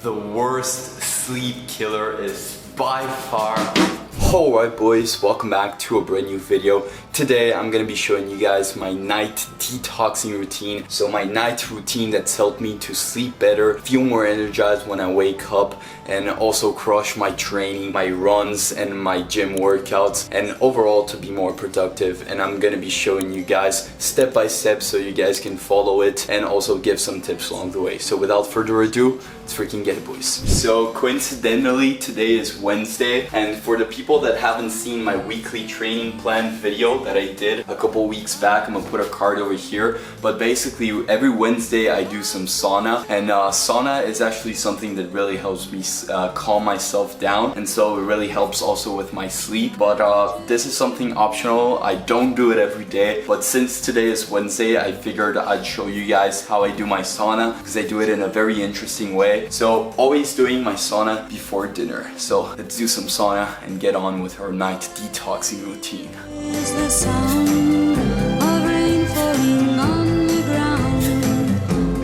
the worst sleep killer is by far. Alright boys, welcome back to a brand new video. Today I'm gonna be showing you guys my night detoxing routine. So my night routine that's helped me to sleep better, feel more energized when I wake up, and also crush my training, my runs and my gym workouts, and overall to be more productive. And I'm gonna be showing you guys step by step so you guys can follow it and also give some tips along the way. So without further ado, let's freaking get it, boys. So coincidentally today is Wednesday, and for the people that haven't seen my weekly training plan video that I did a couple weeks back, I'm gonna put a card over here. But basically every Wednesday I do some sauna, and sauna is actually something that really helps me calm myself down, and so it really helps also with my sleep. But this is something optional. I don't do it every day, but since today is Wednesday, I figured I'd show you guys how I do my sauna, because I do it in a very interesting way. So always doing my sauna before dinner. So let's do some sauna and get on with our night detoxing routine. Is the sound of rain falling on the ground.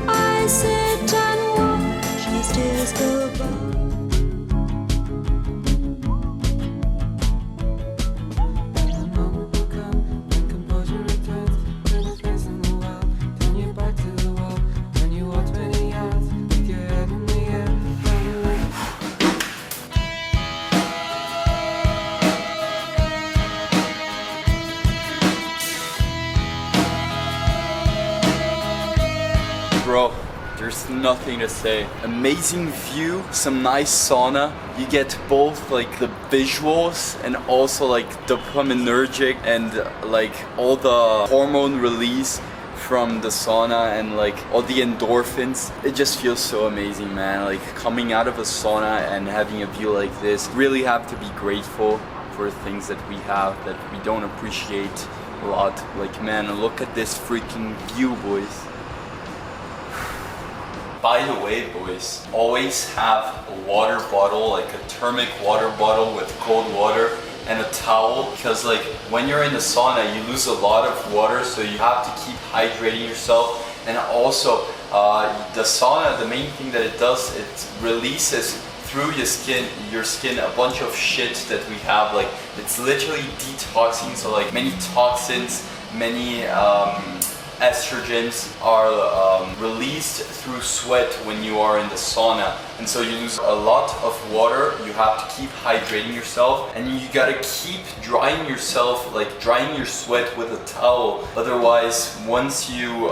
I sit and watch as tears go by. Bro, there's nothing to say. Amazing view, some nice sauna. You get both like the visuals and also like dopaminergic and like all the hormone release from the sauna and like all the endorphins. It just feels so amazing, man. Like coming out of a sauna and having a view like this, really have to be grateful for things that we have that we don't appreciate a lot. Like, man, look at this freaking view, boys. By the way, boys, always have a water bottle, like a thermic water bottle with cold water and a towel, because like when you're in the sauna you lose a lot of water, so you have to keep hydrating yourself. And also the sauna, the main thing that it does, it releases through your skin a bunch of shit that we have. Like, it's literally detoxing, so like many toxins, many estrogens are released through sweat when you are in the sauna, and so you lose a lot of water. You have to keep hydrating yourself, and you gotta keep drying yourself, like drying your sweat with a towel. Otherwise, once you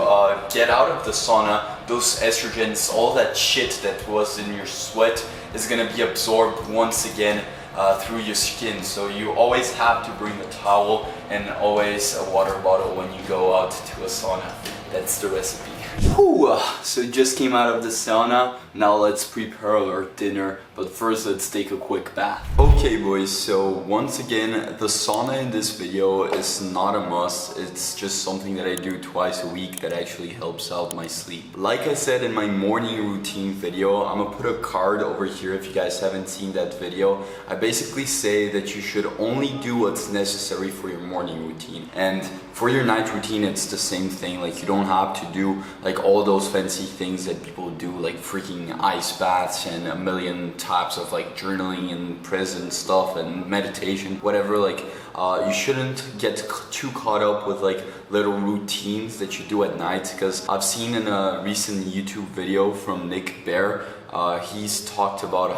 get out of the sauna, those estrogens, all that shit that was in your sweat is gonna be absorbed once again through your skin. So you always have to bring a towel and always a water bottle when you go out to a sauna. That's the recipe. Whew, so just came out of the sauna. Now let's prepare our dinner, but first let's take a quick bath. Okay boys, so once again, the sauna in this video is not a must. It's just something that I do twice a week that actually helps out my sleep. Like I said in my morning routine video, I'm gonna put a card over here if you guys haven't seen that video. I basically say that you should only do what's necessary for your morning routine. And for your night routine, it's the same thing. Like, you don't have to do like all those fancy things that people do, like freaking ice baths and a million types of like journaling and present stuff and meditation, whatever. Like, you shouldn't get too caught up with like little routines that you do at night, because I've seen in a recent YouTube video from Nick Bear, he's talked about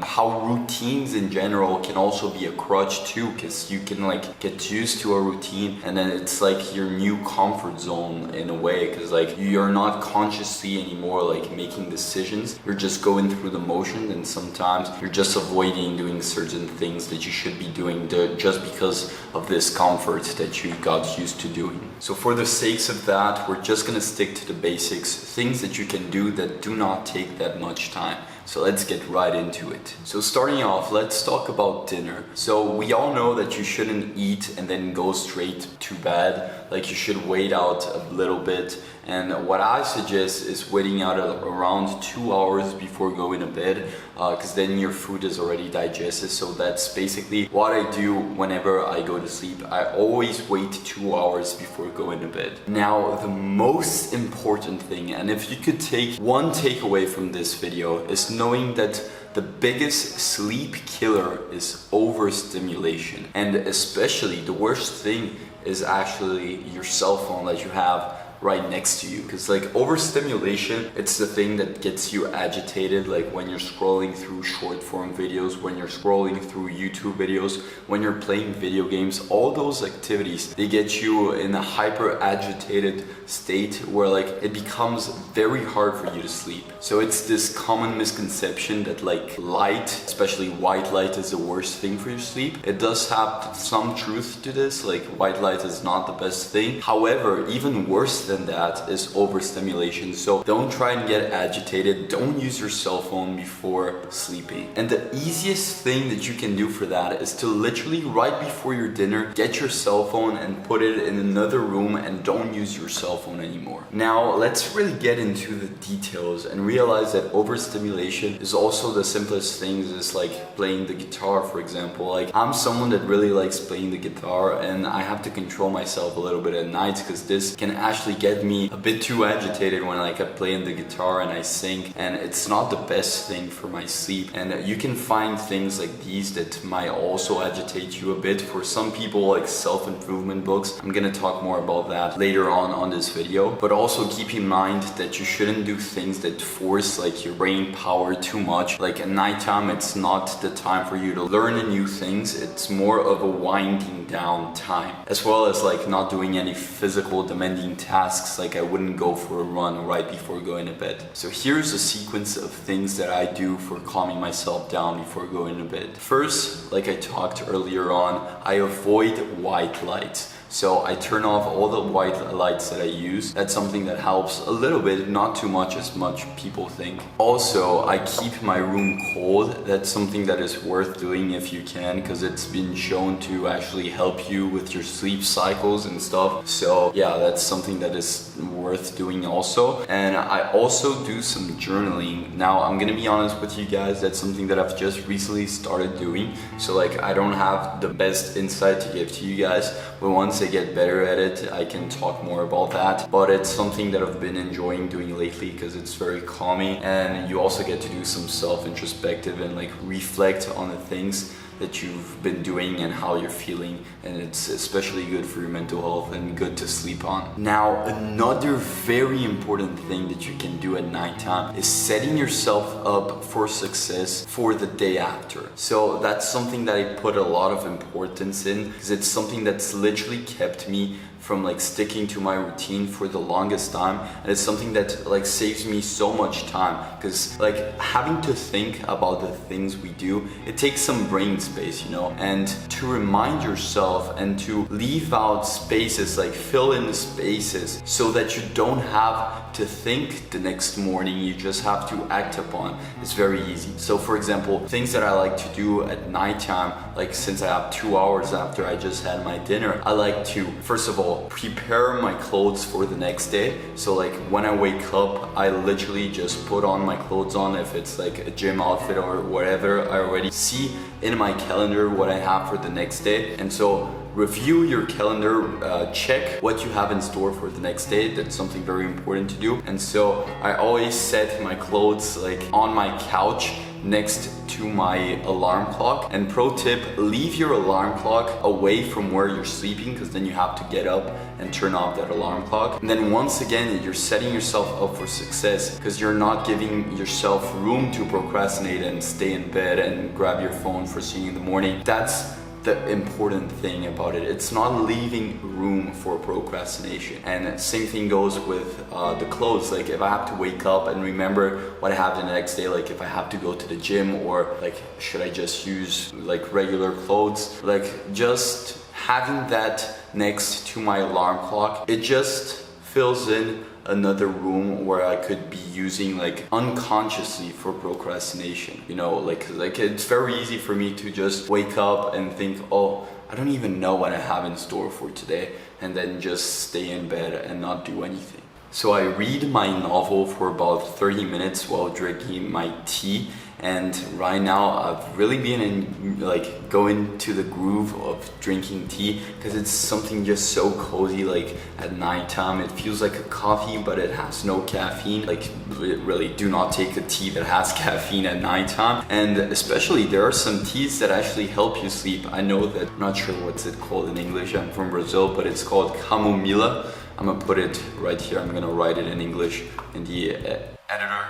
how routines in general can also be a crutch too, because you can like get used to a routine and then it's like your new comfort zone in a way, because like you're not consciously anymore like making decisions, you're just going through the motions, and sometimes you're just avoiding doing certain things that you should be doing just because of this comfort that you got used to doing. So for the sakes of that, we're just gonna stick to the basics, things that you can do that do not take that much time. So let's get right into it. So starting off, let's talk about dinner. So we all know that you shouldn't eat and then go straight to bed. Like, you should wait out a little bit And what I suggest is waiting out around 2 hours before going to bed, because then your food is already digested. So that's basically what I do whenever I go to sleep. I always wait 2 hours before going to bed. Now, the most important thing, and if you could take one takeaway from this video, is knowing that the biggest sleep killer is overstimulation. And especially the worst thing is actually your cell phone that you have right next to you, because like overstimulation, it's the thing that gets you agitated, like when you're scrolling through short form videos, when you're scrolling through YouTube videos, when you're playing video games. All those activities, they get you in a hyper agitated state where like it becomes very hard for you to sleep. So it's this common misconception that like light, especially white light, is the worst thing for your sleep. It does have some truth to this, like white light is not the best thing. However, even worse than that is overstimulation. So don't try and get agitated. Don't use your cell phone before sleeping. And the easiest thing that you can do for that is to literally right before your dinner, get your cell phone and put it in another room and don't use your cell phone anymore. Now, let's really get into the details and realize that overstimulation is also the simplest things, is like playing the guitar, for example. Like I'm someone that really likes playing the guitar, and I have to control myself a little bit at night because this can actually get me a bit too agitated when like I play in the guitar and I sing, and it's not the best thing for my sleep. And you can find things like these that might also agitate you a bit. For some people, like self-improvement books. I'm gonna talk more about that later on this video. But also keep in mind that you shouldn't do things that force like your brain power too much. Like at nighttime, it's not the time for you to learn new things. It's more of a winding down time, as well as like not doing any physical demanding tasks. Like I wouldn't go for a run right before going to bed. So here's a sequence of things that I do for calming myself down before going to bed. First, like I talked earlier on, I avoid white lights. So I turn off all the white lights that I use. That's something that helps a little bit, not too much as much people think. Also, I keep my room cold. That's something that is worth doing if you can, because it's been shown to actually help you with your sleep cycles and stuff. So yeah, that's something that is worth doing also. And I also do some journaling. Now, I'm gonna be honest with you guys, that's something that I've just recently started doing. So like I don't have the best insight to give to you guys, but once I get better at it, I can talk more about that. But it's something that I've been enjoying doing lately because it's very calming, and you also get to do some self-introspective and like reflect on the things that you've been doing and how you're feeling, and it's especially good for your mental health and good to sleep on. Now, another very important thing that you can do at nighttime is setting yourself up for success for the day after. So that's something that I put a lot of importance in, because it's something that's literally kept me from like sticking to my routine for the longest time, and it's something that like saves me so much time, because like having to think about the things we do, it takes some brain space, you know. And to remind yourself and to leave out spaces, like fill in the spaces, so that you don't have to think the next morning, you just have to act upon. It's very easy. So for example, things that I like to do at nighttime, like since I have 2 hours after I just had my dinner, I like to first of all prepare my clothes for the next day. So like when I wake up, I literally just put on my clothes on. If it's like a gym outfit or whatever, I already see in my calendar what I have for the next day. And so review your calendar, check what you have in store for the next day. That's something very important to do. And so I always set my clothes like on my couch next to my alarm clock. And pro tip, leave your alarm clock away from where you're sleeping, because then you have to get up and turn off that alarm clock. And then once again, you're setting yourself up for success, because you're not giving yourself room to procrastinate and stay in bed and grab your phone first thing in the morning. That's the important thing about it. It's not leaving room for procrastination. And same thing goes with the clothes. Like if I have to wake up and remember what I have the next day, like if I have to go to the gym, or like should I just use like regular clothes, like just having that next to my alarm clock, it just fills in another room where I could be using like unconsciously for procrastination. You know, like it's very easy for me to just wake up and think, oh, I don't even know what I have in store for today, and then just stay in bed and not do anything. So I read my novel for about 30 minutes while drinking my tea, and right now I've really been in like going to the groove of drinking tea because it's something just so cozy. Like at nighttime it feels like a coffee but it has no caffeine. Like really do not take a tea that has caffeine at nighttime, and especially there are some teas that actually help you sleep. I know that, I'm not sure what's it called in English, I'm from Brazil, but it's called chamomile. I'm gonna put it right here, I'm gonna write it in English in the editor.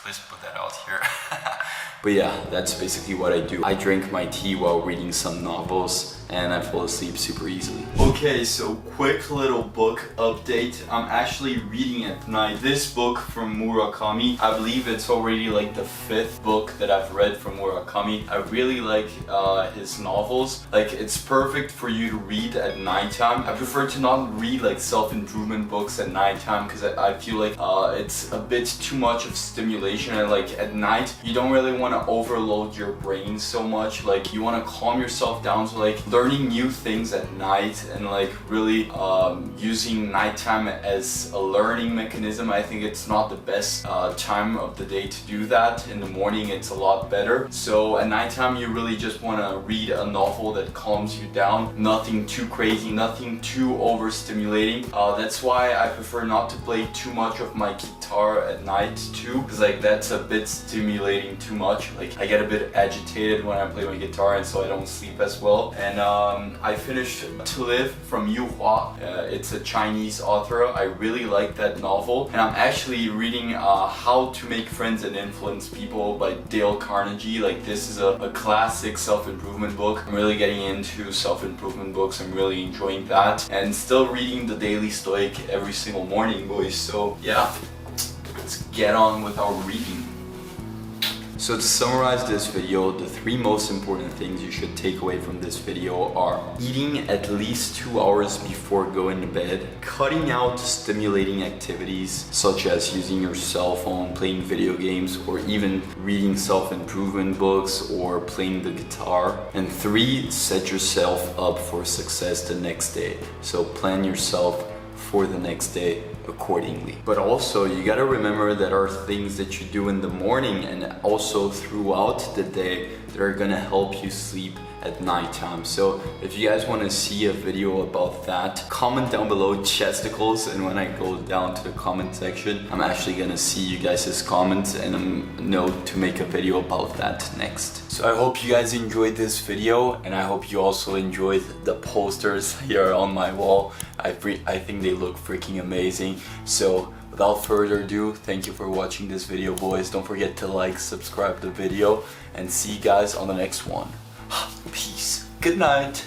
Please put that out here. But yeah, that's basically what I do. I drink my tea while reading some novels and I fall asleep super easily. Okay, so quick little book update. I'm actually reading at night this book from Murakami. I believe it's already like the 5th book that I've read from Murakami. I really like his novels. Like it's perfect for you to read at nighttime. I prefer to not read like self-improvement books at nighttime because I feel like it's a bit too much of stimulation, and like at night you don't really want to overload your brain so much. Like you want to calm yourself down, so like learning new things at night and like really using nighttime as a learning mechanism. I think it's not the best time of the day to do that. In the morning it's a lot better. So at nighttime you really just want to read a novel that calms you down. Nothing too crazy, nothing too overstimulating. That's why I prefer not to play too much of my guitar at night too, because like that's a bit stimulating too much. Like I get a bit agitated when I play my guitar, and so I don't sleep as well. And I finished To Live from Yu Hua. It's a Chinese author. I really like that novel, and I'm actually reading How to Make Friends and Influence People by Dale Carnegie. Like this is a classic self-improvement book. I'm really getting into self-improvement books. I'm really enjoying that, and still reading The Daily Stoic every single morning, boys. So yeah, let's get on with our reading. So to summarize this video, the 3 most important things you should take away from this video are eating at least 2 hours before going to bed, cutting out stimulating activities such as using your cell phone, playing video games, or even reading self-improvement books or playing the guitar, and 3, set yourself up for success the next day. So plan yourself for the next day accordingly. But also you gotta remember that are things that you do in the morning and also throughout the day that are gonna help you sleep at nighttime. So if you guys want to see a video about that, comment down below chesticles, and when I go down to the comment section I'm actually gonna see you guys' comments and know to make a video about that next. So I hope you guys enjoyed this video, and I hope you also enjoyed the posters here on my wall. I think they look freaking amazing. So without further ado, thank you for watching this video, boys. Don't forget to like, subscribe the video, and see you guys on the next one. Peace. Good night.